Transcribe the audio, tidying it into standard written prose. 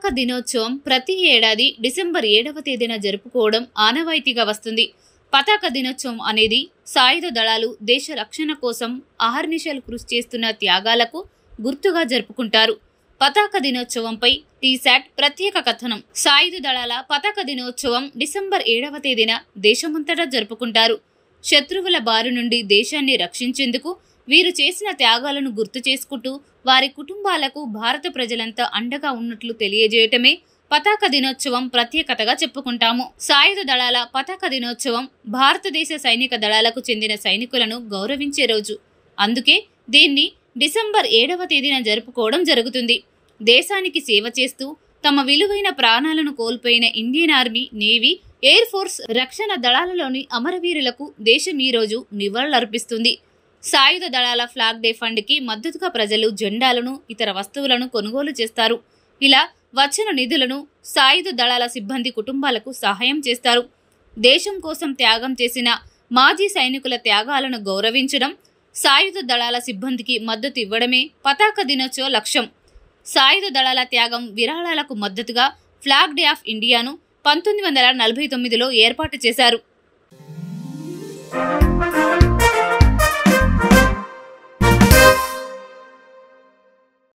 పతాక దినోత్సవం ప్రతి ఏడాది డిసెంబర్ 7వ తేదీన జరుపుకోవడం ఆనవాయితీగా వస్తుంది. పతాక దినోత్సవం అనేది సాయుధ దళాలు దేశ రక్షణ కోసం అహర్నిశలు కృషి చేస్తున్న త్యాగాలకు గుర్తుగా జరుపుకుంటారు. పతాక దినోత్సవంపై టీశాట్ ప్రత్యేక కథనం. సాయుధ దళాల పతాక దినోత్సవం డిసెంబర్ 7వ తేదీన దేశమంతటా జరుపుకుంటారు. శత్రువుల బారి నుండి దేశాన్ని రక్షించేందుకు వీరు చేసిన త్యాగాలను గుర్తు చేసుకుంటూ వారి కుటుంబాలకు భారత ప్రజలంతా అండగా ఉన్నట్లు తెలియజేయటమే పతాక దినోత్సవం ప్రత్యేకతగా చెప్పుకుంటాము. సాయుధ దళాల పతాక దినోత్సవం భారతదేశ సైనిక దళాలకు చెందిన సైనికులను గౌరవించే రోజు. అందుకే దీన్ని డిసెంబర్ 7వ తేదీన జరుపుకోవడం జరుగుతుంది. దేశానికి సేవ చేస్తూ తమ విలువైన ప్రాణాలను కోల్పోయిన Indian army, navy, air force, రక్షణ దళాలలోని అమరవీరులకు దేశం ఈ రోజు నివాళులర్పిస్తుంది. సాయుధ దళాల ఫ్లాగ్ డే ఫండ్ కి మద్దతుగా ప్రజలు జెండాలను, ఇతర వస్తువులను కొనుగోలు చేస్తారు. ఇలా వచ్చిన నిధులను సాయుధ దళాల సిబ్బంది కుటుంబాలకు సహాయం చేస్తారు. దేశం కోసం త్యాగం చేసిన మాజీ సైనికుల త్యాగాలను గౌరవించడం, సాయుధ దళాల సిబ్బందికి మద్దతు ఇవ్వడమే పతాక దినోత్సవ లక్ష్యం. సాయుధ దళాల త్యాగం విరాళాలకు మద్దతుగా ఫ్లాగ్ డే ఆఫ్ ఇండియాను 1949లో ఏర్పాటు చేశారు.